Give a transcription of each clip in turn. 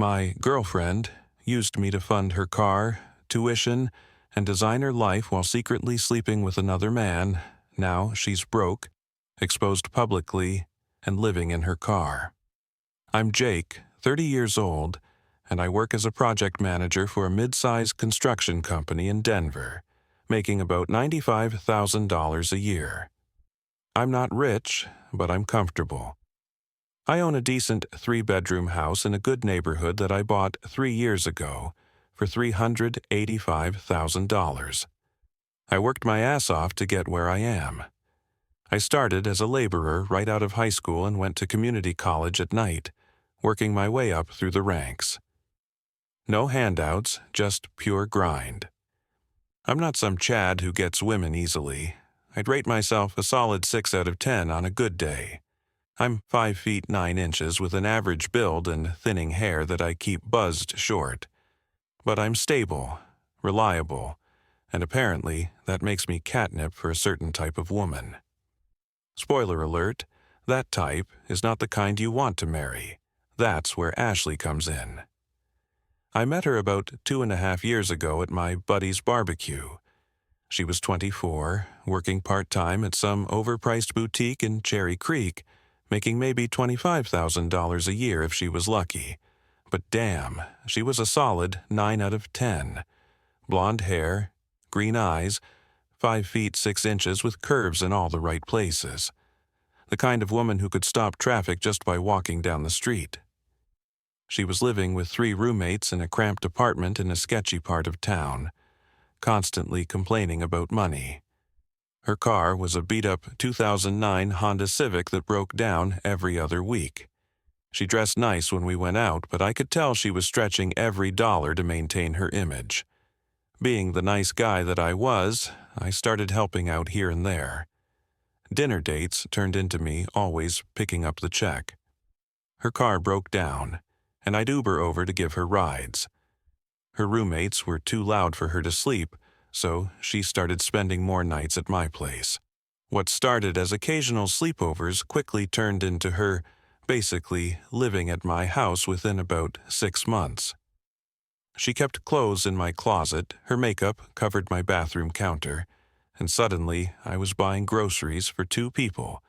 My girlfriend used me to fund her car, tuition, and designer life while secretly sleeping with another man. Now she's broke, exposed publicly, and living in her car. I'm Jake, 30 years old, and I work as a project manager for a mid-sized construction company in Denver, making about $95,000 a year. I'm not rich, but I'm comfortable. I own a decent 3-bedroom house in a good neighborhood that I bought 3 years ago for $385,000. I worked my ass off to get where I am. I started as a laborer right out of high school and went to community college at night, working my way up through the ranks. No handouts, just pure grind. I'm not some Chad who gets women easily. I'd rate myself a solid 6 out of 10 on a good day. I'm 5 feet 9 inches with an average build and thinning hair that I keep buzzed short. But I'm stable, reliable, and apparently that makes me catnip for a certain type of woman. Spoiler alert, that type is not the kind you want to marry. That's where Ashley comes in. I met her about 2.5 years ago at my buddy's barbecue. She was 24, working part-time at some overpriced boutique in Cherry Creek, making maybe $25,000 a year if she was lucky. But damn, she was a solid 9 out of 10. Blonde hair, green eyes, 5 feet 6 inches with curves in all the right places. The kind of woman who could stop traffic just by walking down the street. She was living with 3 roommates in a cramped apartment in a sketchy part of town, constantly complaining about money. Her car was a beat-up 2009 Honda Civic that broke down every other week. She dressed nice when we went out, but I could tell she was stretching every dollar to maintain her image. Being the nice guy that I was, I started helping out here and there. Dinner dates turned into me always picking up the check. Her car broke down, and I'd Uber over to give her rides. Her roommates were too loud for her to sleep, so she started spending more nights at my place. What started as occasional sleepovers quickly turned into her basically living at my house within about 6 months. She kept clothes in my closet, her makeup covered my bathroom counter, and suddenly I was buying groceries for 2 people,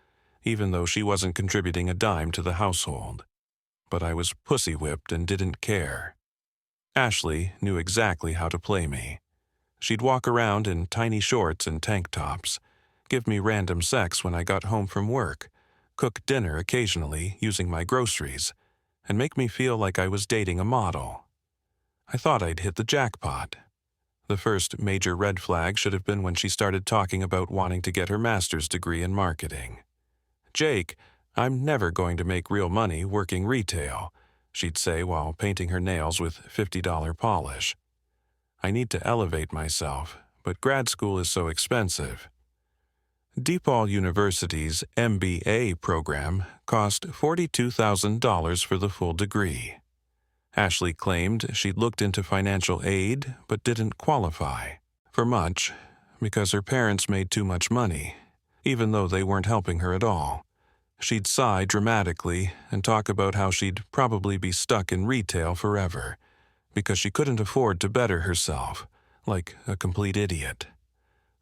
even though she wasn't contributing a dime to the household. But I was pussy-whipped and didn't care. Ashley knew exactly how to play me. She'd walk around in tiny shorts and tank tops, give me random sex when I got home from work, cook dinner occasionally using my groceries, and make me feel like I was dating a model. I thought I'd hit the jackpot. The first major red flag should have been when she started talking about wanting to get her master's degree in marketing. "Jake, I'm never going to make real money working retail," she'd say while painting her nails with $50 polish. "I need to elevate myself, but grad school is so expensive." DePaul University's MBA program cost $42,000 for the full degree. Ashley claimed she'd looked into financial aid but didn't qualify for much because her parents made too much money, even though they weren't helping her at all. She'd sigh dramatically and talk about how she'd probably be stuck in retail forever because she couldn't afford to better herself, like a complete idiot.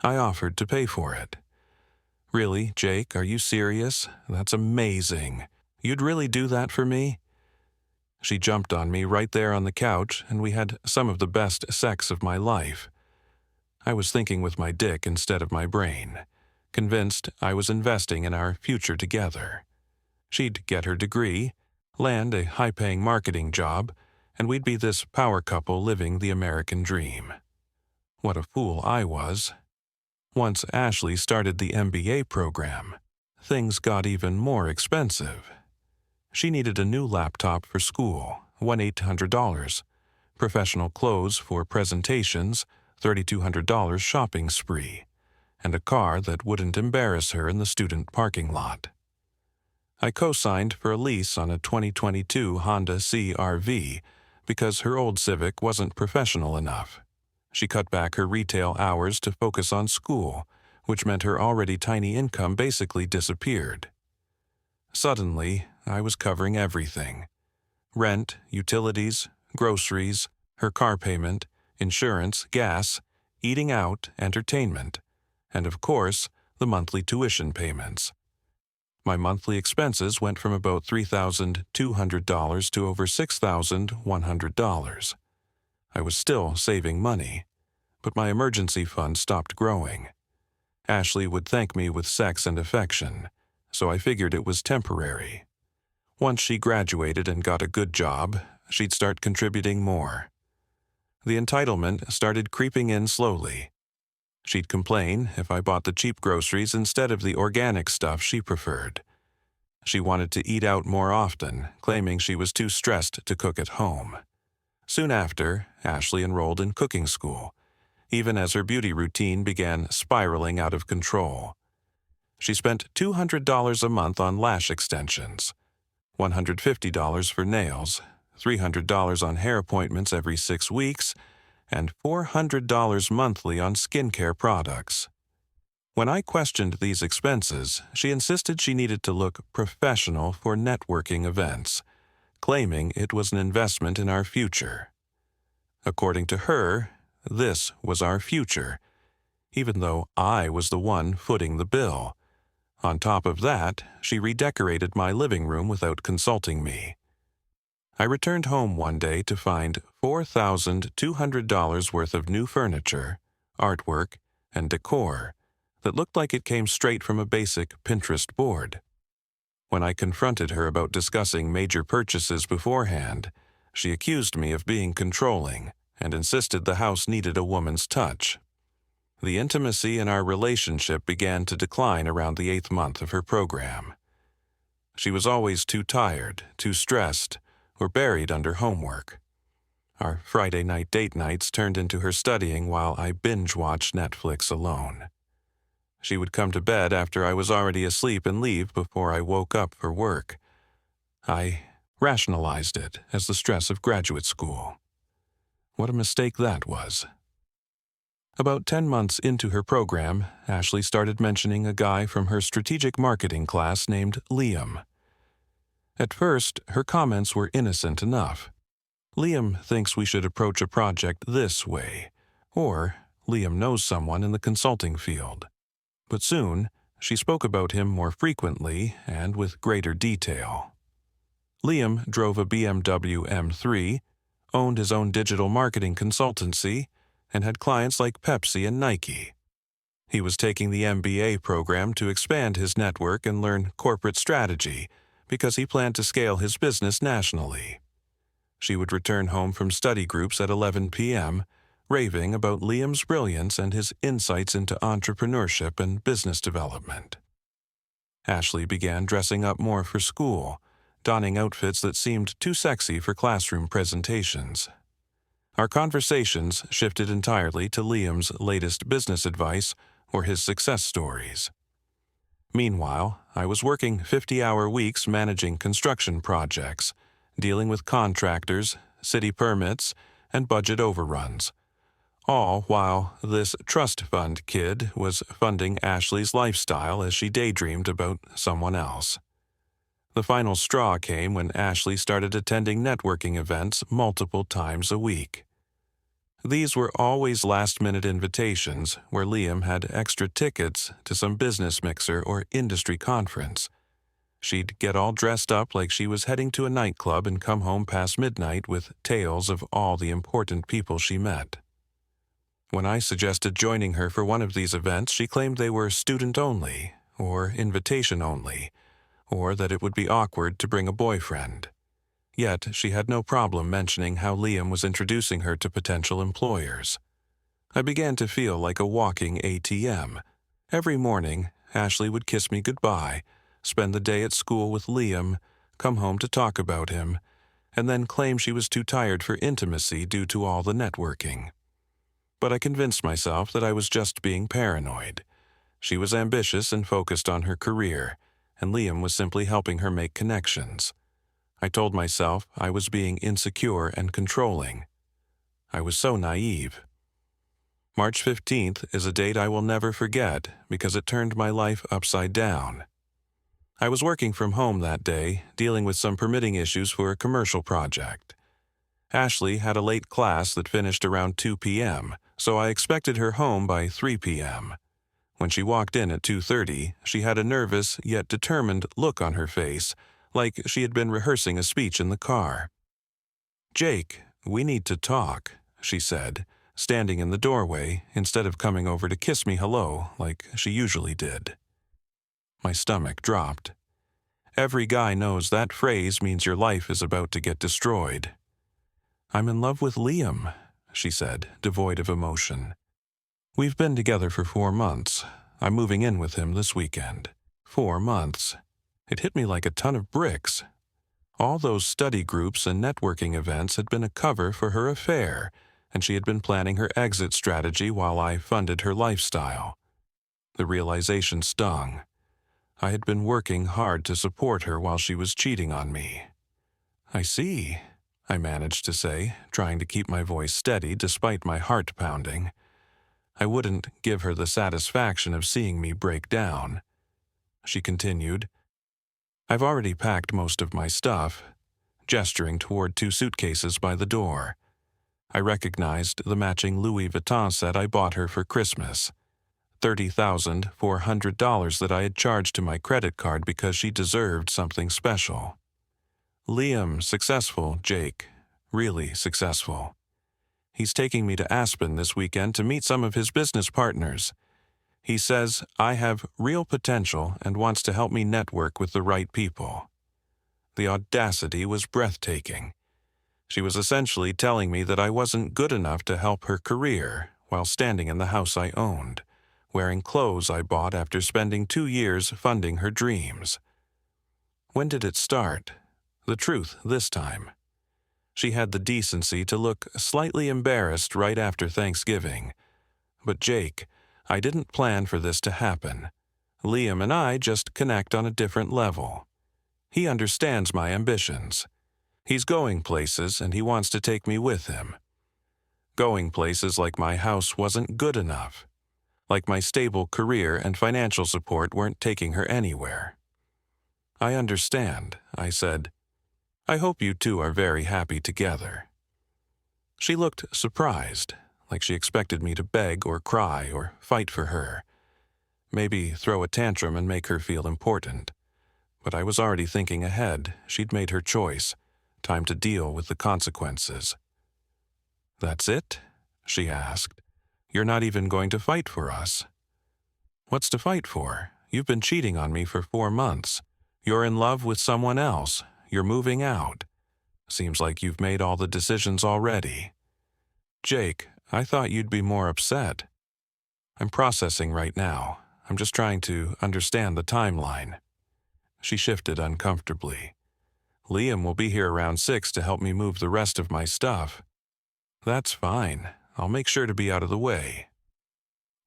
I offered to pay for it. "Really, Jake, are you serious? That's amazing. You'd really do that for me?" She jumped on me right there on the couch, and we had some of the best sex of my life. I was thinking with my dick instead of my brain, convinced I was investing in our future together. She'd get her degree, land a high-paying marketing job, and we'd be this power couple living the American dream. What a fool I was. Once Ashley started the MBA program, things got even more expensive. She needed a new laptop for school, $1,800, professional clothes for presentations, $3,200 shopping spree, and a car that wouldn't embarrass her in the student parking lot. I co-signed for a lease on a 2022 Honda CR-V because her old Civic wasn't professional enough. She cut back her retail hours to focus on school, which meant her already tiny income basically disappeared. Suddenly, I was covering everything. rent, utilities, groceries, her car payment, insurance, gas, eating out, entertainment, and of course, the monthly tuition payments. My monthly expenses went from about $3,200 to over $6,100. I was still saving money, but my emergency fund stopped growing. Ashley would thank me with sex and affection, so I figured it was temporary. Once she graduated and got a good job, she'd start contributing more. The entitlement started creeping in slowly. She'd complain if I bought the cheap groceries instead of the organic stuff she preferred. She wanted to eat out more often, claiming she was too stressed to cook at home. Soon after, Ashley enrolled in cooking school, even as her beauty routine began spiraling out of control. She spent $200 a month on lash extensions, $150 for nails, $300 on hair appointments every 6 weeks, and $400 monthly on skincare products. When I questioned these expenses, she insisted she needed to look professional for networking events, claiming it was an investment in our future. According to her, this was our future, even though I was the one footing the bill. On top of that, she redecorated my living room without consulting me. I returned home one day to find $4,200 worth of new furniture, artwork, and decor that looked like it came straight from a basic Pinterest board. When I confronted her about discussing major purchases beforehand, she accused me of being controlling and insisted the house needed a woman's touch. The intimacy in our relationship began to decline around the 8th month of her program. She was always too tired, too stressed, or buried under homework. Our Friday night date nights turned into her studying while I binge-watched Netflix alone. She would come to bed after I was already asleep and leave before I woke up for work. I rationalized it as the stress of graduate school. What a mistake that was. About 10 months into her program, Ashley started mentioning a guy from her strategic marketing class named Liam. At first, her comments were innocent enough. Liam thinks we should approach a project this way, or Liam knows someone in the consulting field. But soon, she spoke about him more frequently and with greater detail. Liam drove a BMW M3, owned his own digital marketing consultancy, and had clients like Pepsi and Nike. He was taking the MBA program to expand his network and learn corporate strategy because he planned to scale his business nationally. She would return home from study groups at 11 p.m., raving about Liam's brilliance and his insights into entrepreneurship and business development. Ashley began dressing up more for school, donning outfits that seemed too sexy for classroom presentations. Our conversations shifted entirely to Liam's latest business advice or his success stories. Meanwhile, I was working 50-hour weeks managing construction projects, dealing with contractors, city permits, and budget overruns, all while this trust fund kid was funding Ashley's lifestyle as she daydreamed about someone else. The final straw came when Ashley started attending networking events multiple times a week. These were always last-minute invitations where Liam had extra tickets to some business mixer or industry conference. She'd get all dressed up like she was heading to a nightclub and come home past midnight with tales of all the important people she met. When I suggested joining her for one of these events, she claimed they were student-only or invitation-only, or that it would be awkward to bring a boyfriend. Yet she had no problem mentioning how Liam was introducing her to potential employers. I began to feel like a walking ATM. Every morning, Ashley would kiss me goodbye, spend the day at school with Liam, come home to talk about him, and then claim she was too tired for intimacy due to all the networking. But I convinced myself that I was just being paranoid. She was ambitious and focused on her career, and Liam was simply helping her make connections. I told myself I was being insecure and controlling. I was so naive. March 15th is a date I will never forget because it turned my life upside down. I was working from home that day, dealing with some permitting issues for a commercial project. Ashley had a late class that finished around 2 p.m., so I expected her home by 3 p.m. When she walked in at 2:30, she had a nervous yet determined look on her face, like she had been rehearsing a speech in the car. "Jake, we need to talk," she said, standing in the doorway instead of coming over to kiss me hello like she usually did. My stomach dropped. Every guy knows that phrase means your life is about to get destroyed. "I'm in love with Liam," she said, devoid of emotion. "We've been together for 4 months. I'm moving in with him this weekend." 4 months. It hit me like a ton of bricks. All those study groups and networking events had been a cover for her affair, and she had been planning her exit strategy while I funded her lifestyle. The realization stung. I had been working hard to support her while she was cheating on me. "I see," I managed to say, trying to keep my voice steady despite my heart pounding. I wouldn't give her the satisfaction of seeing me break down. She continued, "I've already packed most of my stuff," gesturing toward 2 suitcases by the door. I recognized the matching Louis Vuitton set I bought her for Christmas. $30,400 that I had charged to my credit card because she deserved something special. "Liam, successful, Jake. Really successful. He's taking me to Aspen this weekend to meet some of his business partners. He says I have real potential and wants to help me network with the right people." The audacity was breathtaking. She was essentially telling me that I wasn't good enough to help her career while standing in the house I owned, wearing clothes I bought after spending 2 years funding her dreams. When did it start? The truth this time. She had the decency to look slightly embarrassed right after Thanksgiving. But Jake, I didn't plan for this to happen. Liam and I just connect on a different level. He understands my ambitions. He's going places and he wants to take me with him. Going places like my house wasn't good enough. Like my stable career and financial support weren't taking her anywhere. "I understand," I said. "I hope you two are very happy together." She looked surprised, like she expected me to beg or cry or fight for her. Maybe throw a tantrum and make her feel important. But I was already thinking ahead. She'd made her choice. Time to deal with the consequences. "That's it?" she asked. "You're not even going to fight for us?" "What's to fight for? You've been cheating on me for 4 months. You're in love with someone else. You're moving out. Seems like you've made all the decisions already." "Jake, I thought you'd be more upset." "I'm processing right now. I'm just trying to understand the timeline." She shifted uncomfortably. "Liam will be here around 6 to help me move the rest of my stuff." "That's fine. I'll make sure to be out of the way."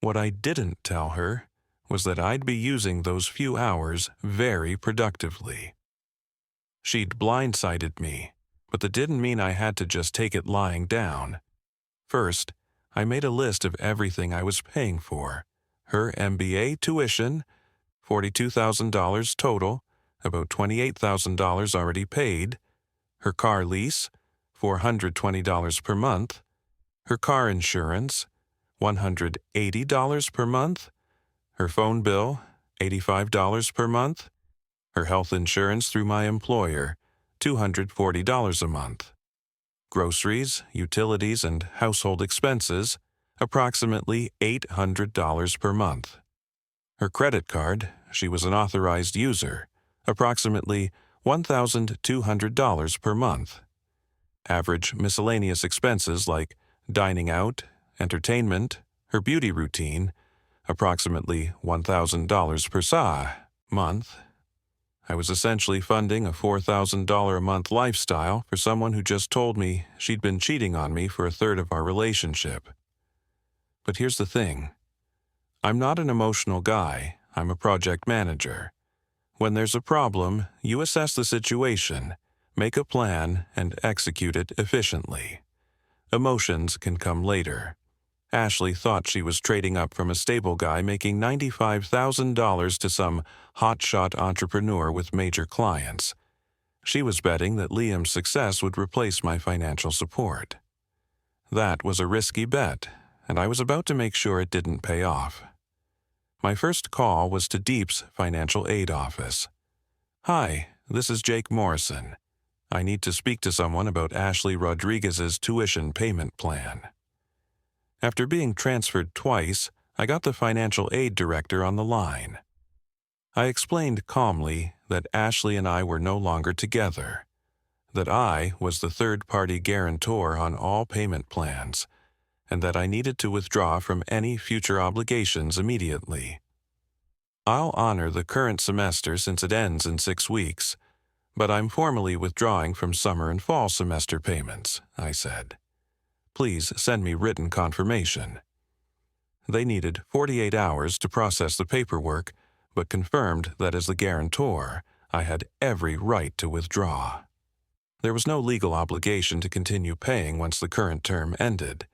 What I didn't tell her was that I'd be using those few hours very productively. She'd blindsided me, but that didn't mean I had to just take it lying down. First, I made a list of everything I was paying for. Her MBA tuition, $42,000 total, about $28,000 already paid. Her car lease, $420 per month. Her car insurance, $180 per month. Her phone bill, $85 per month. Her health insurance through my employer, $240 a month. Groceries, utilities, and household expenses, approximately $800 per month. Her credit card, she was an authorized user, approximately $1,200 per month. Average miscellaneous expenses like dining out, entertainment, her beauty routine, approximately $1,000 per month. I was essentially funding a $4,000 a month lifestyle for someone who just told me she'd been cheating on me for a third of our relationship. But here's the thing. I'm not an emotional guy. I'm a project manager. When there's a problem, you assess the situation, make a plan, and execute it efficiently. Emotions can come later. Ashley thought she was trading up from a stable guy making $95,000 to some hotshot entrepreneur with major clients. She was betting that Liam's success would replace my financial support. That was a risky bet, and I was about to make sure it didn't pay off. My first call was to Deep's financial aid office. "Hi, this is Jake Morrison. I need to speak to someone about Ashley Rodriguez's tuition payment plan." After being transferred twice, I got the financial aid director on the line. I explained calmly that Ashley and I were no longer together, that I was the third-party guarantor on all payment plans, and that I needed to withdraw from any future obligations immediately. "I'll honor the current semester since it ends in 6 weeks, but I'm formally withdrawing from summer and fall semester payments," I said. "Please send me written confirmation." They needed 48 hours to process the paperwork, but confirmed that as the guarantor, I had every right to withdraw. There was no legal obligation to continue paying once the current term ended.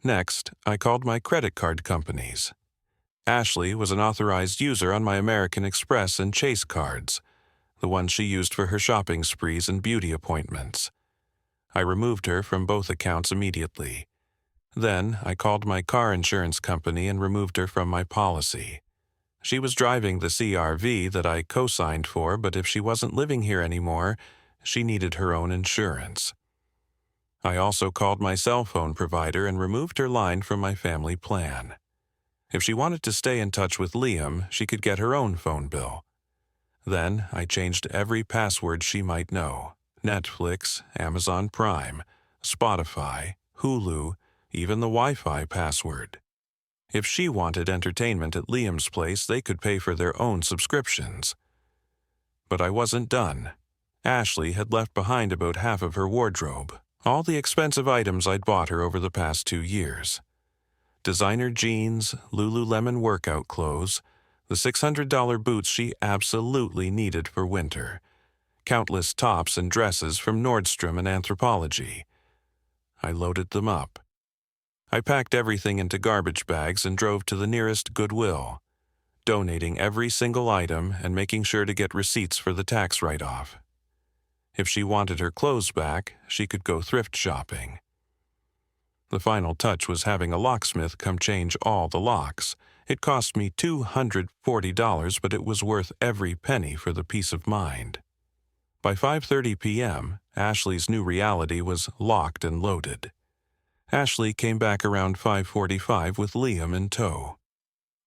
Next, I called my credit card companies. Ashley was an authorized user on my American Express and Chase cards, the ones she used for her shopping sprees and beauty appointments. I removed her from both accounts immediately. Then I called my car insurance company and removed her from my policy. She was driving the CRV that I co-signed for, but if she wasn't living here anymore, she needed her own insurance. I also called my cell phone provider and removed her line from my family plan. If she wanted to stay in touch with Liam, she could get her own phone bill. Then I changed every password she might know: Netflix, Amazon Prime, Spotify, Hulu, even the Wi-Fi password. If she wanted entertainment at Liam's place, they could pay for their own subscriptions. But I wasn't done. Ashley had left behind about half of her wardrobe, all the expensive items I'd bought her over the past 2 years. Designer jeans, Lululemon workout clothes, the $600 boots she absolutely needed for winter, countless tops and dresses from Nordstrom and Anthropologie. I loaded them up. I packed everything into garbage bags and drove to the nearest Goodwill, donating every single item and making sure to get receipts for the tax write-off. If she wanted her clothes back, she could go thrift shopping. The final touch was having a locksmith come change all the locks. It cost me $240, but it was worth every penny for the peace of mind. By 5:30 p.m., Ashley's new reality was locked and loaded. Ashley came back around 5:45 with Liam in tow.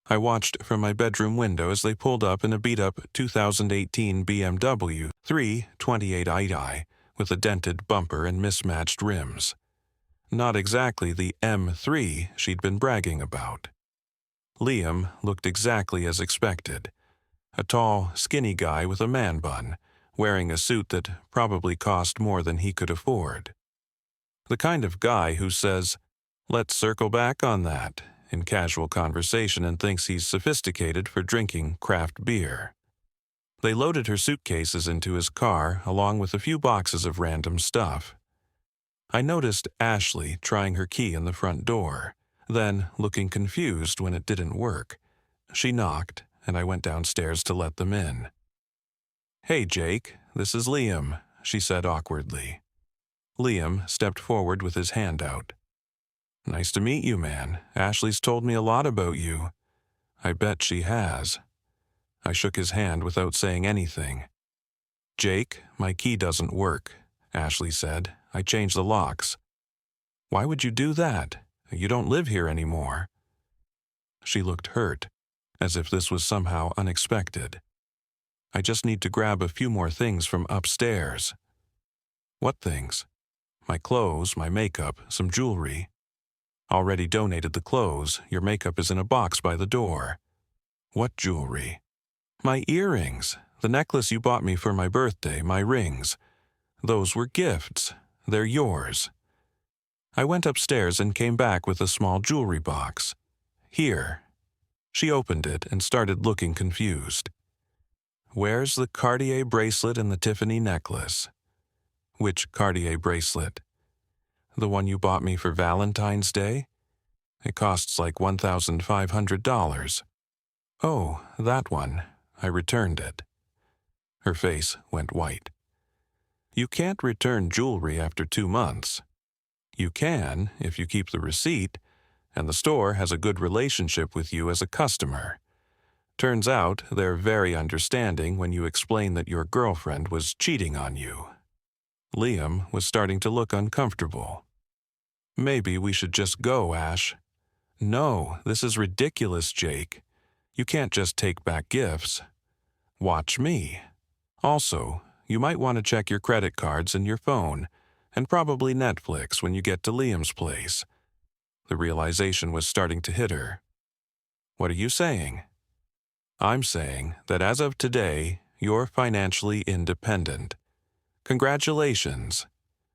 I watched from my bedroom window as they pulled up in a beat-up 2018 BMW 328i with a dented bumper and mismatched rims. Not exactly the M3 she'd been bragging about. Liam looked exactly as expected. A tall, skinny guy with a man bun, wearing a suit that probably cost more than he could afford. The kind of guy who says, "Let's circle back on that," in casual conversation and thinks he's sophisticated for drinking craft beer. They loaded her suitcases into his car along with a few boxes of random stuff. I noticed Ashley trying her key in the front door, then looking confused when it didn't work. She knocked, and I went downstairs to let them in. "Hey, Jake, this is Liam," she said awkwardly. Liam stepped forward with his hand out. "Nice to meet you, man. Ashley's told me a lot about you." "I bet she has." I shook his hand without saying anything. "Jake, my key doesn't work," Ashley said. "I changed the locks." "Why would you do that? You don't live here anymore." She looked hurt, as if this was somehow unexpected. "I just need to grab a few more things from upstairs." "What things?" "My clothes, my makeup, some jewelry." "Already donated the clothes. Your makeup is in a box by the door." "What jewelry?" "My earrings. The necklace you bought me for my birthday, my rings. Those were gifts. They're yours." I went upstairs and came back with a small jewelry box. "Here." She opened it and started looking confused. "Where's the Cartier bracelet and the Tiffany necklace?" "Which Cartier bracelet?" "The one you bought me for Valentine's Day?" It costs like $1,500. Oh, that one. I returned it. Her face went white. You can't return jewelry after 2 months. You can if you keep the receipt, and the store has a good relationship with you as a customer. Turns out they're very understanding when you explain that your girlfriend was cheating on you. Liam was starting to look uncomfortable. Maybe we should just go, Ash. No, this is ridiculous, Jake. You can't just take back gifts. Watch me. Also, you might want to check your credit cards and your phone, and probably Netflix when you get to Liam's place. The realization was starting to hit her. What are you saying? I'm saying that as of today, you're financially independent. Congratulations.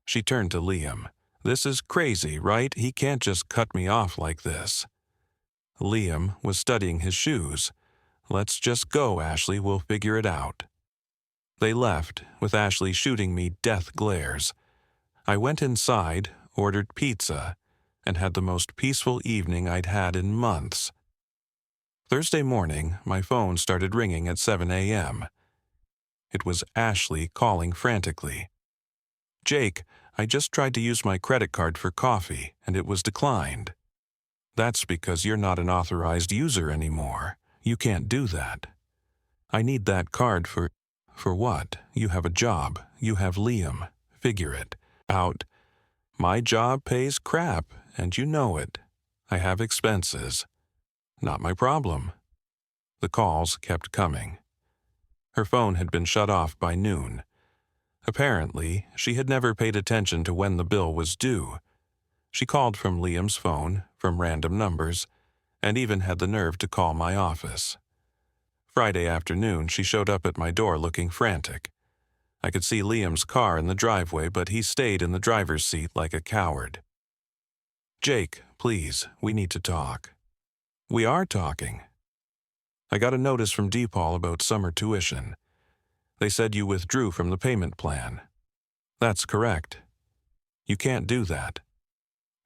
She turned to Liam. This is crazy, right? He can't just cut me off like this. Liam was studying his shoes. Let's just go, Ashley. We'll figure it out. They left, with Ashley shooting me death glares. I went inside, ordered pizza, and had the most peaceful evening I'd had in months. Thursday morning, my phone started ringing at 7 a.m. It was Ashley calling frantically. Jake, I just tried to use my credit card for coffee, and it was declined. That's because you're not an authorized user anymore. You can't do that. I need that card for what? You have a job. You have Liam. Figure it out. My job pays crap, and you know it. I have expenses. Not my problem. The calls kept coming. Her phone had been shut off by noon. Apparently, she had never paid attention to when the bill was due. She called from Liam's phone, from random numbers, and even had the nerve to call my office. Friday afternoon, she showed up at my door looking frantic. I could see Liam's car in the driveway, but he stayed in the driver's seat like a coward. Jake, please, we need to talk. We are talking. I got a notice from DePaul about summer tuition. They said you withdrew from the payment plan. That's correct. You can't do that.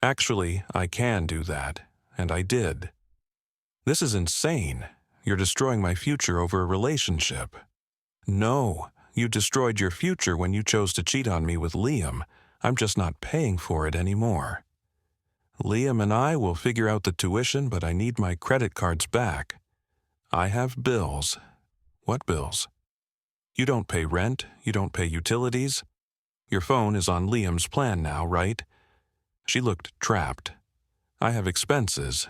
Actually, I can do that, and I did. This is insane. You're destroying my future over a relationship. No, you destroyed your future when you chose to cheat on me with Liam. I'm just not paying for it anymore. Liam and I will figure out the tuition, but I need my credit cards back. I have bills. What bills? You don't pay rent, you don't pay utilities. Your phone is on Liam's plan now, right? She looked trapped. I have expenses.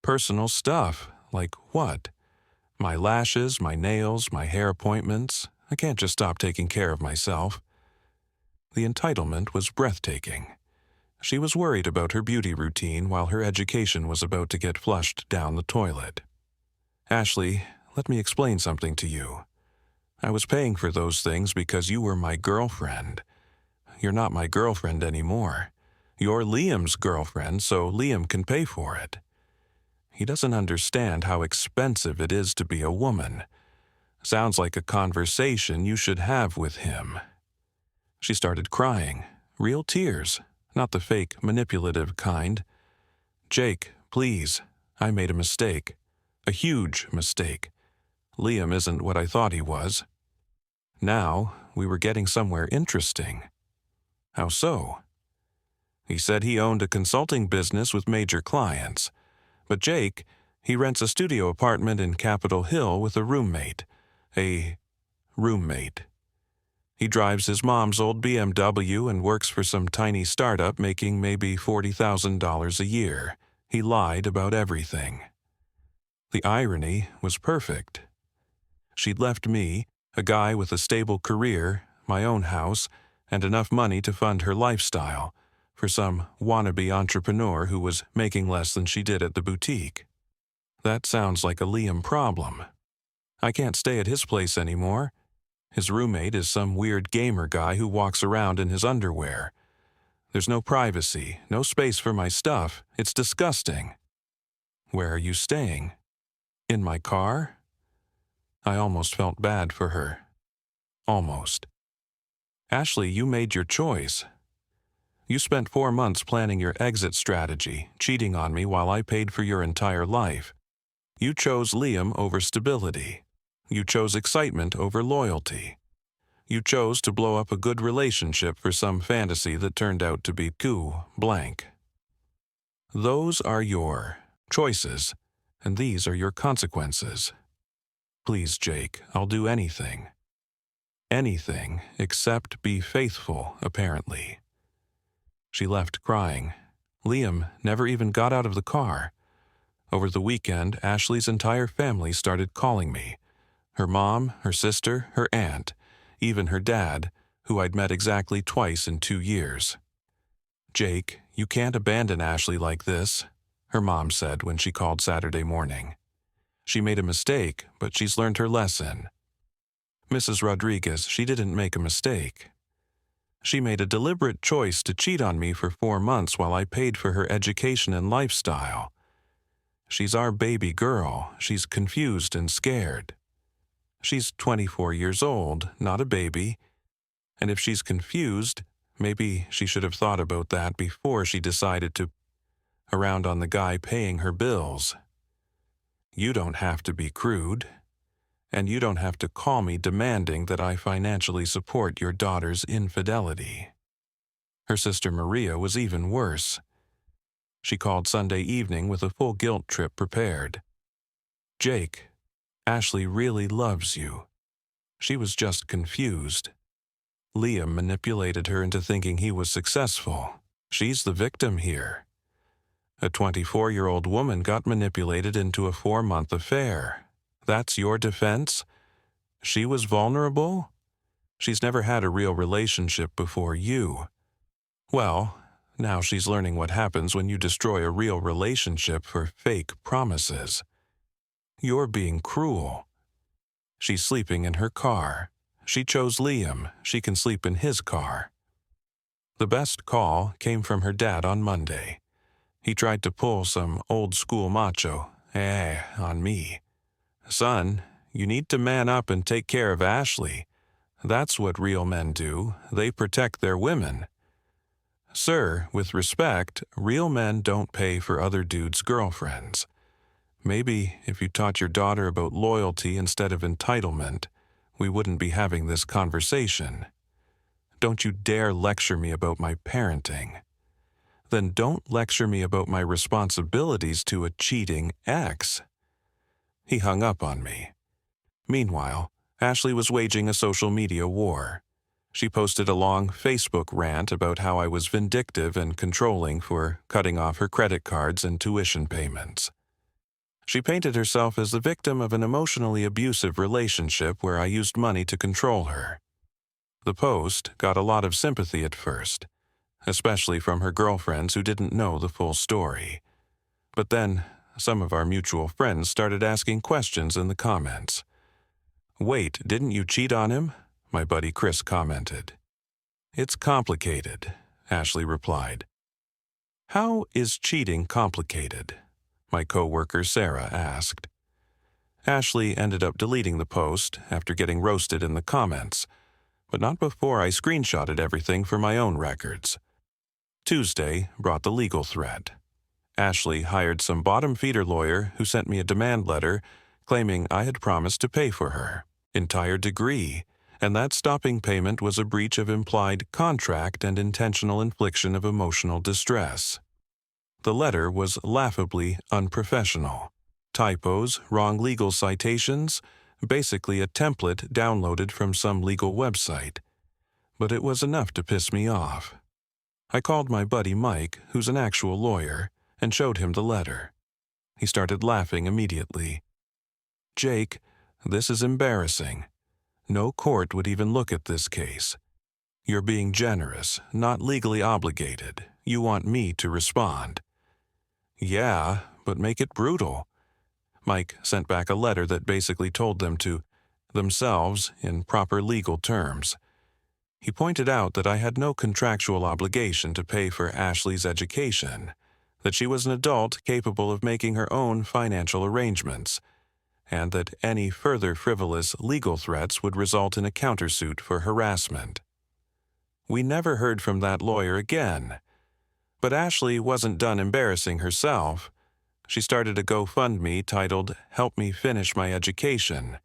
Personal stuff, like what? My lashes, my nails, my hair appointments. I can't just stop taking care of myself. The entitlement was breathtaking. She was worried about her beauty routine while her education was about to get flushed down the toilet. Ashley, let me explain something to you. I was paying for those things because you were my girlfriend. You're not my girlfriend anymore. You're Liam's girlfriend, so Liam can pay for it. He doesn't understand how expensive it is to be a woman. Sounds like a conversation you should have with him. She started crying, real tears, not the fake, manipulative kind. Jake, please, I made a mistake. A huge mistake. Liam isn't what I thought he was. Now, we were getting somewhere interesting. How so? He said he owned a consulting business with major clients. But Jake, he rents a studio apartment in Capitol Hill with a roommate. A roommate. He drives his mom's old BMW and works for some tiny startup making maybe $40,000 a year. He lied about everything. The irony was perfect. She'd left me, a guy with a stable career, my own house, and enough money to fund her lifestyle, for some wannabe entrepreneur who was making less than she did at the boutique. That sounds like a Liam problem. I can't stay at his place anymore. His roommate is some weird gamer guy who walks around in his underwear. There's no privacy, no space for my stuff. It's disgusting. Where are you staying? In my car? I almost felt bad for her. Almost. Ashley, you made your choice. You spent 4 months planning your exit strategy, cheating on me while I paid for your entire life. You chose Liam over stability. You chose excitement over loyalty. You chose to blow up a good relationship for some fantasy that turned out to be blank. Those are your choices, and these are your consequences. Please, Jake, I'll do anything. Anything except be faithful, apparently. She left crying. Liam never even got out of the car. Over the weekend, Ashley's entire family started calling me. Her mom, her sister, her aunt, even her dad, who I'd met exactly twice in 2 years. Jake, you can't abandon Ashley like this, her mom said when she called Saturday morning. She made a mistake, but she's learned her lesson. Mrs. Rodriguez, she didn't make a mistake. She made a deliberate choice to cheat on me for 4 months while I paid for her education and lifestyle. She's our baby girl. She's confused and scared. She's 24 years old, not a baby. And if she's confused, maybe she should have thought about that before she decided to around on the guy paying her bills. You don't have to be crude. And you don't have to call me demanding that I financially support your daughter's infidelity. Her sister Maria was even worse. She called Sunday evening with a full guilt trip prepared. Jake, Ashley really loves you. She was just confused. Liam manipulated her into thinking he was successful. She's the victim here. A 24-year-old woman got manipulated into a 4-month affair. That's your defense? She was vulnerable? She's never had a real relationship before you. Well, now she's learning what happens when you destroy a real relationship for fake promises. You're being cruel. She's sleeping in her car. She chose Liam. She can sleep in his car. The best call came from her dad on Monday. He tried to pull some old-school macho, on me. Son, you need to man up and take care of Ashley. That's what real men do. They protect their women. Sir, with respect, real men don't pay for other dudes' girlfriends. Maybe if you taught your daughter about loyalty instead of entitlement, we wouldn't be having this conversation. Don't you dare lecture me about my parenting. Then don't lecture me about my responsibilities to a cheating ex. He hung up on me. Meanwhile, Ashley was waging a social media war. She posted a long Facebook rant about how I was vindictive and controlling for cutting off her credit cards and tuition payments. She painted herself as the victim of an emotionally abusive relationship where I used money to control her. The post got a lot of sympathy at first, especially from her girlfriends who didn't know the full story. But then, some of our mutual friends started asking questions in the comments. Wait, didn't you cheat on him? My buddy Chris commented. It's complicated, Ashley replied. How is cheating complicated? My coworker Sarah asked. Ashley ended up deleting the post after getting roasted in the comments, but not before I screenshotted everything for my own records. Tuesday brought the legal threat. Ashley hired some bottom-feeder lawyer who sent me a demand letter claiming I had promised to pay for her entire degree, and that stopping payment was a breach of implied contract and intentional infliction of emotional distress. The letter was laughably unprofessional. Typos, wrong legal citations, basically a template downloaded from some legal website. But it was enough to piss me off. I called my buddy Mike, who's an actual lawyer, and showed him the letter. He started laughing immediately. Jake, this is embarrassing. No court would even look at this case. You're being generous, not legally obligated. You want me to respond. Yeah, but make it brutal. Mike sent back a letter that basically told them to themselves in proper legal terms. He pointed out that I had no contractual obligation to pay for Ashley's education, that she was an adult capable of making her own financial arrangements, and that any further frivolous legal threats would result in a countersuit for harassment. We never heard from that lawyer again. But Ashley wasn't done embarrassing herself. She started a GoFundMe titled "Help Me Finish My Education,"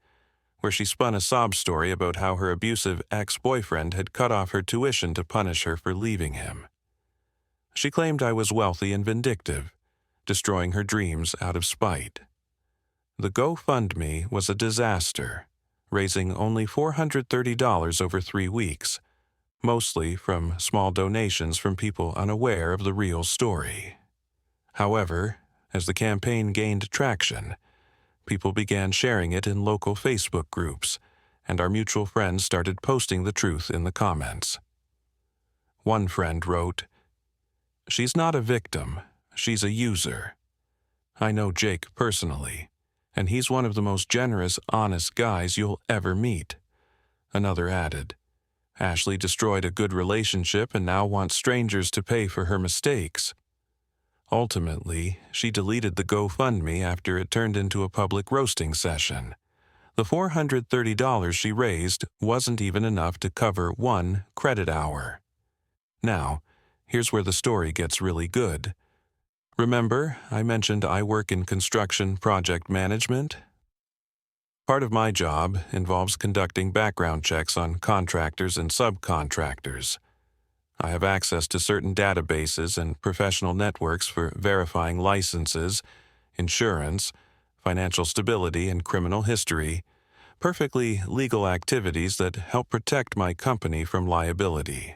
where she spun a sob story about how her abusive ex-boyfriend had cut off her tuition to punish her for leaving him. She claimed I was wealthy and vindictive, destroying her dreams out of spite. The GoFundMe was a disaster, raising only $430 over 3 weeks, mostly from small donations from people unaware of the real story. However, as the campaign gained traction, people began sharing it in local Facebook groups, and our mutual friends started posting the truth in the comments. One friend wrote, "She's not a victim, she's a user. I know Jake personally, and he's one of the most generous, honest guys you'll ever meet." Another added, "Ashley destroyed a good relationship and now wants strangers to pay for her mistakes." Ultimately, she deleted the GoFundMe after it turned into a public roasting session. The $430 she raised wasn't even enough to cover 1 credit hour. Now, here's where the story gets really good. Remember, I mentioned I work in construction project management? Part of my job involves conducting background checks on contractors and subcontractors. I have access to certain databases and professional networks for verifying licenses, insurance, financial stability, and criminal history, perfectly legal activities that help protect my company from liability.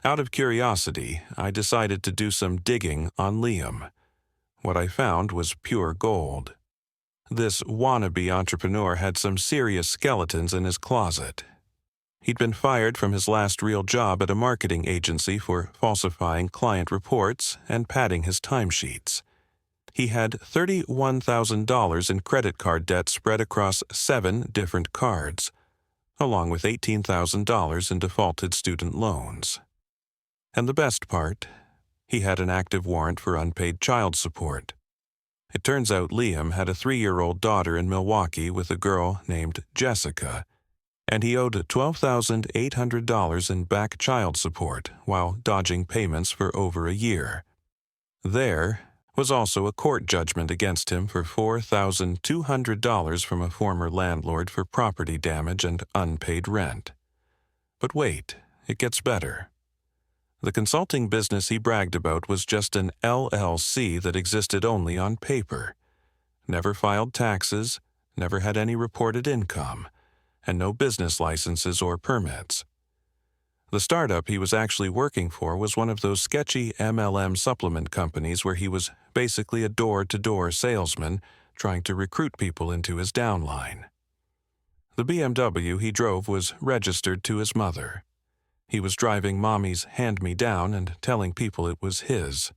Out of curiosity, I decided to do some digging on Liam. What I found was pure gold. This wannabe entrepreneur had some serious skeletons in his closet. He'd been fired from his last real job at a marketing agency for falsifying client reports and padding his timesheets. He had $31,000 in credit card debt spread across 7 different cards, along with $18,000 in defaulted student loans. And the best part, he had an active warrant for unpaid child support. It turns out Liam had a 3-year-old daughter in Milwaukee with a girl named Jessica, and he owed $12,800 in back child support while dodging payments for over a year. There was also a court judgment against him for $4,200 from a former landlord for property damage and unpaid rent. But wait, it gets better. The consulting business he bragged about was just an LLC that existed only on paper, never filed taxes, never had any reported income, and no business licenses or permits. The startup he was actually working for was one of those sketchy MLM supplement companies where he was basically a door-to-door salesman trying to recruit people into his downline. The BMW he drove was registered to his mother. He was driving Mommy's hand-me-down and telling people it was his.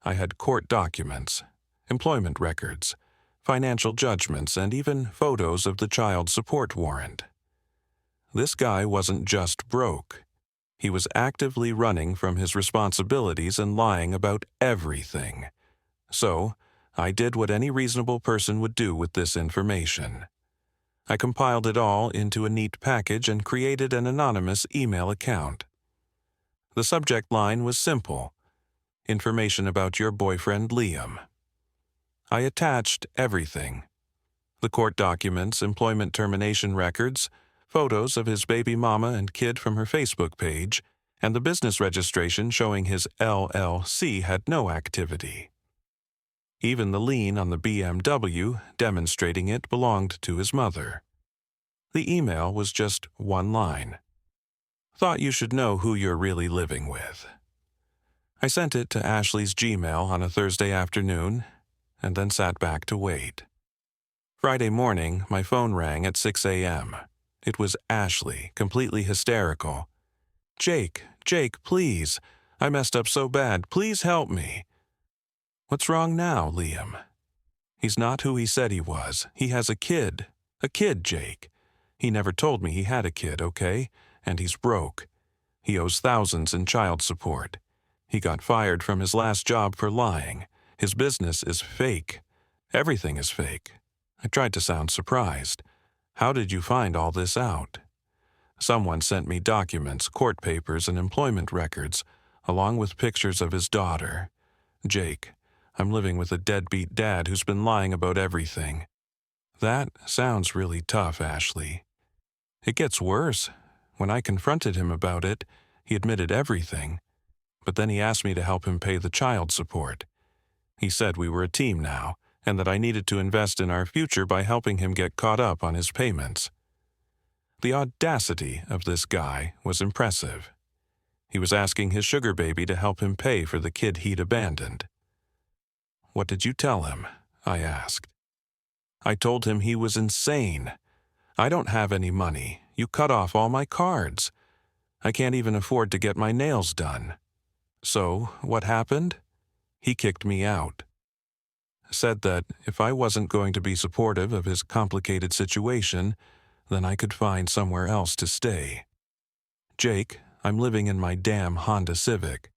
I had court documents, employment records, financial judgments, and even photos of the child support warrant. This guy wasn't just broke. He was actively running from his responsibilities and lying about everything. So, I did what any reasonable person would do with this information. I compiled it all into a neat package and created an anonymous email account. The subject line was simple: information about your boyfriend Liam. I attached everything: the court documents, employment termination records, photos of his baby mama and kid from her Facebook page, and the business registration showing his LLC had no activity. Even the lien on the BMW demonstrating it belonged to his mother. The email was just one line: "Thought you should know who you're really living with." I sent it to Ashley's Gmail on a Thursday afternoon, and then sat back to wait. Friday morning, my phone rang at 6 a.m. It was Ashley, completely hysterical. Jake, please. I messed up so bad. Please help me." "What's wrong now, Liam?" "He's not who he said he was. He has a kid. A kid, Jake. He never told me he had a kid, okay? And he's broke. He owes thousands in child support. He got fired from his last job for lying. His business is fake. Everything is fake." I tried to sound surprised. "How did you find all this out?" Someone sent me documents, court papers, and employment records, along with pictures of his daughter. Jake, I'm living with a deadbeat dad who's been lying about everything. That sounds really tough, Ashley. It gets worse. When I confronted him about it, he admitted everything. But then he asked me to help him pay the child support. He said we were a team now, and that I needed to invest in our future by helping him get caught up on his payments. The audacity of this guy was impressive. He was asking his sugar baby to help him pay for the kid he'd abandoned. What did you tell him? I asked. I told him he was insane. I don't have any money. You cut off all my cards. I can't even afford to get my nails done. So, what happened? He kicked me out. Said that if I wasn't going to be supportive of his complicated situation, then I could find somewhere else to stay. Jake, I'm living in my damn Honda Civic.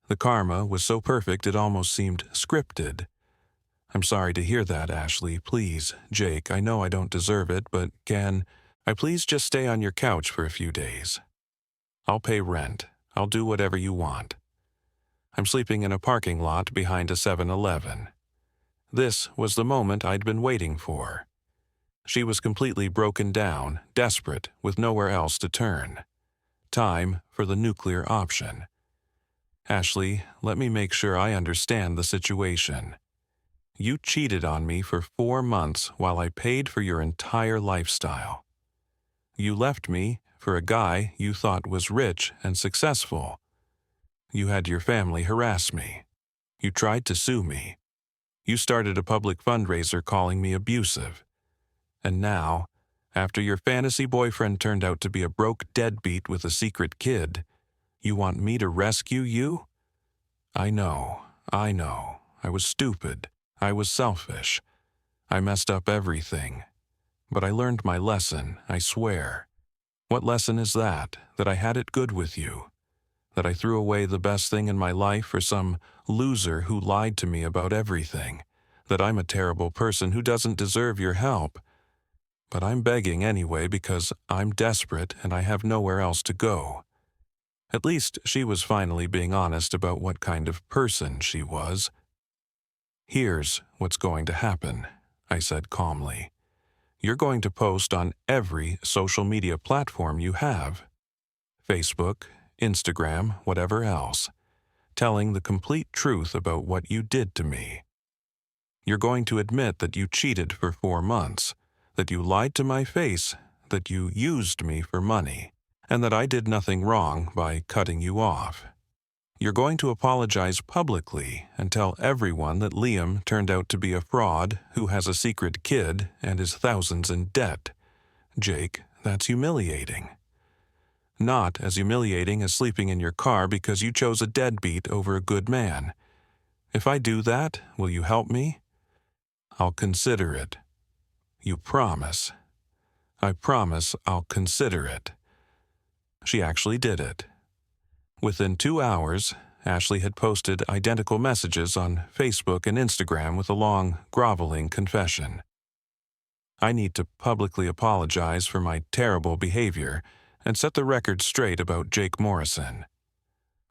The karma was so perfect it almost seemed scripted. I'm sorry to hear that, Ashley. Please, Jake, I know I don't deserve it, but can I please just stay on your couch for a few days? I'll pay rent. I'll do whatever you want. I'm sleeping in a parking lot behind a 7-Eleven. This was the moment I'd been waiting for. She was completely broken down, desperate, with nowhere else to turn. Time for the nuclear option. Ashley, let me make sure I understand the situation. You cheated on me for 4 months while I paid for your entire lifestyle. You left me for a guy you thought was rich and successful. You had your family harass me. You tried to sue me. You started a public fundraiser calling me abusive. And now, after your fantasy boyfriend turned out to be a broke deadbeat with a secret kid, you want me to rescue you? I know. I was stupid. I was selfish. I messed up everything. But I learned my lesson, I swear. What lesson is that? That I had it good with you? That I threw away the best thing in my life for some loser who lied to me about everything? That I'm a terrible person who doesn't deserve your help? But I'm begging anyway because I'm desperate and I have nowhere else to go. At least she was finally being honest about what kind of person she was. Here's what's going to happen, I said calmly. You're going to post on every social media platform you have. Facebook, Instagram, whatever else, telling the complete truth about what you did to me. You're going to admit that you cheated for 4 months, that you lied to my face, that you used me for money, and that I did nothing wrong by cutting you off. You're going to apologize publicly and tell everyone that Liam turned out to be a fraud who has a secret kid and is thousands in debt. Jake, that's humiliating. Not as humiliating as sleeping in your car because you chose a deadbeat over a good man. If I do that, will you help me? I'll consider it. You promise? I promise I'll consider it. She actually did it. Within 2 hours, Ashley had posted identical messages on Facebook and Instagram with a long, groveling confession. I need to publicly apologize for my terrible behavior and set the record straight about Jake Morrison.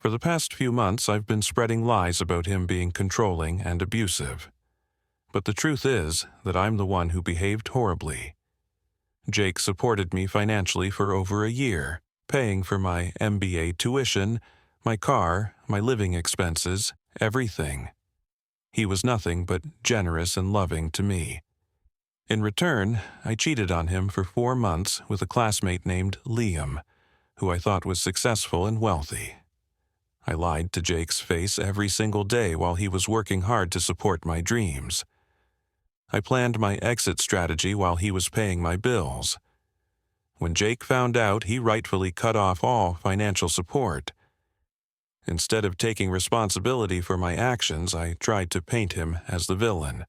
For the past few months, I've been spreading lies about him being controlling and abusive. But the truth is that I'm the one who behaved horribly. Jake supported me financially for over a year, paying for my MBA tuition, my car, my living expenses, everything. He was nothing but generous and loving to me. In return, I cheated on him for 4 months with a classmate named Liam, who I thought was successful and wealthy. I lied to Jake's face every single day while he was working hard to support my dreams. I planned my exit strategy while he was paying my bills. When Jake found out, he rightfully cut off all financial support. Instead of taking responsibility for my actions, I tried to paint him as the villain.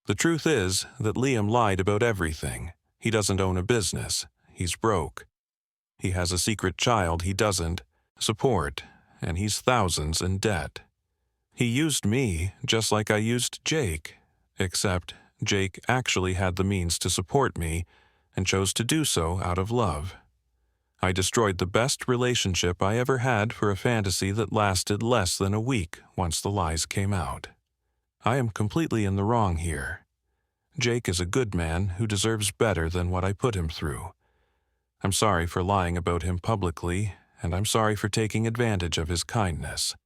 The truth is that Liam lied about everything. He doesn't own a business. He's broke. He has a secret child he doesn't support, and he's thousands in debt. He used me just like I used Jake, except Jake actually had the means to support me and chose to do so out of love. I destroyed the best relationship I ever had for a fantasy that lasted less than a week once the lies came out. I am completely in the wrong here. Jake is a good man who deserves better than what I put him through. I'm sorry for lying about him publicly, and I'm sorry for taking advantage of his kindness.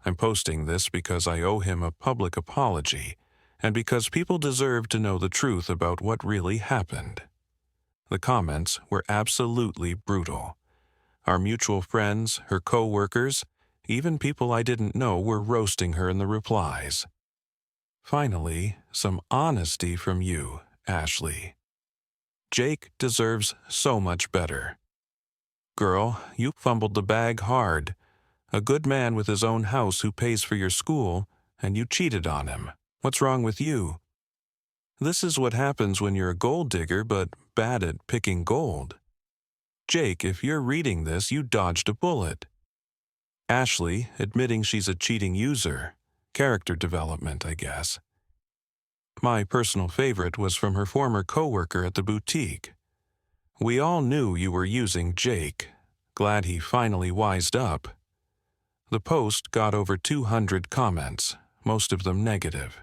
I'm posting this because I owe him a public apology, and because people deserve to know the truth about what really happened. The comments were absolutely brutal. Our mutual friends, her co-workers, even people I didn't know were roasting her in the replies. Finally, some honesty from you, Ashley. Jake deserves so much better. Girl, you fumbled the bag hard. A good man with his own house who pays for your school, and you cheated on him. What's wrong with you? This is what happens when you're a gold digger but bad at picking gold. Jake, if you're reading this, you dodged a bullet. Ashley, admitting she's a cheating user. Character development, I guess. My personal favorite was from her former coworker at the boutique. We all knew you were using Jake. Glad he finally wised up. The post got over 200 comments, most of them negative.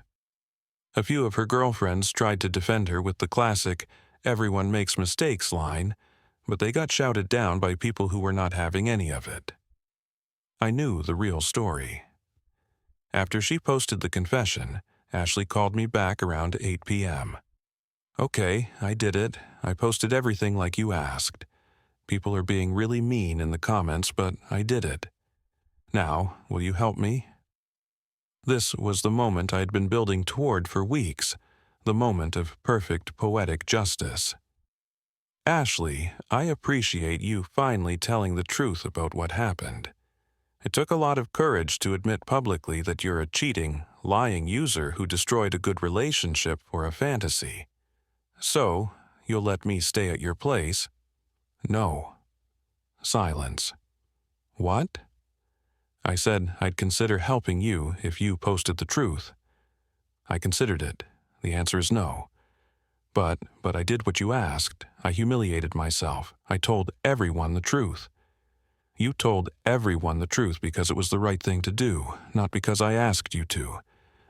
A few of her girlfriends tried to defend her with the classic, "everyone makes mistakes" line, but they got shouted down by people who were not having any of it. I knew the real story. After she posted the confession, Ashley called me back around 8 p.m. Okay, I did it. I posted everything like you asked. People are being really mean in the comments, but I did it. Now, will you help me? This was the moment I had been building toward for weeks, the moment of perfect poetic justice. Ashley, I appreciate you finally telling the truth about what happened. It took a lot of courage to admit publicly that you're a cheating, lying user who destroyed a good relationship for a fantasy. So, you'll let me stay at your place? No. Silence. What? I said I'd consider helping you if you posted the truth. I considered it. The answer is no. But I did what you asked. I humiliated myself. I told everyone the truth. You told everyone the truth because it was the right thing to do, not because I asked you to.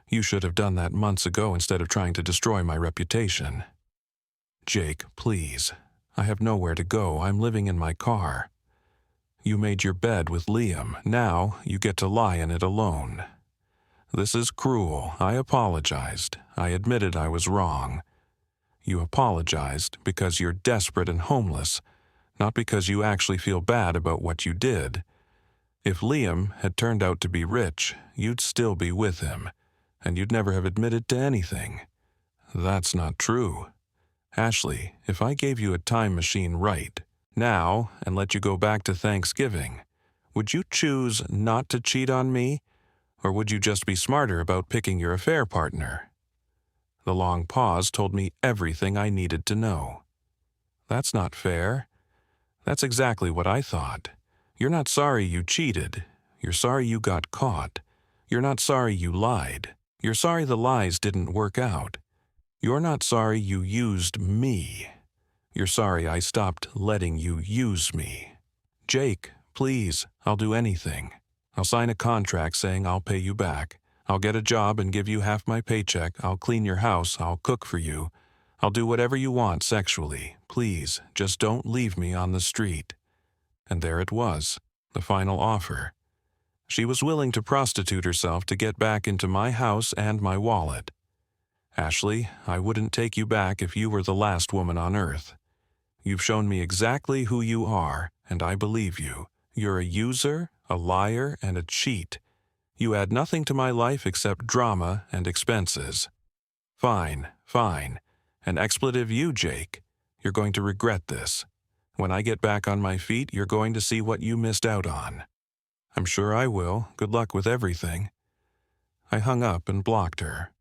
You should have done that months ago instead of trying to destroy my reputation. Jake, please. I have nowhere to go. I'm living in my car. You made your bed with Liam. Now you get to lie in it alone. This is cruel. I apologized. I admitted I was wrong. You apologized because you're desperate and homeless, not because you actually feel bad about what you did. If Liam had turned out to be rich, you'd still be with him, and you'd never have admitted to anything. That's not true. Ashley, if I gave you a time machine right now and let you go back to Thanksgiving, would you choose not to cheat on me, or would you just be smarter about picking your affair partner? The long pause told me everything I needed to know. That's not fair. That's exactly what I thought. You're not sorry you cheated. You're sorry you got caught. You're not sorry you lied. You're sorry the lies didn't work out. You're not sorry you used me. You're sorry I stopped letting you use me. Jake, please, I'll do anything. I'll sign a contract saying I'll pay you back. I'll get a job and give you half my paycheck. I'll clean your house. I'll cook for you. I'll do whatever you want sexually. Please, just don't leave me on the street. And there it was, the final offer. She was willing to prostitute herself to get back into my house and my wallet. Ashley, I wouldn't take you back if you were the last woman on earth. You've shown me exactly who you are, and I believe you. You're a user, a liar, and a cheat. You add nothing to my life except drama and expenses. Fine, fine. An expletive you, Jake. You're going to regret this. When I get back on my feet, you're going to see what you missed out on. I'm sure I will. Good luck with everything. I hung up and blocked her.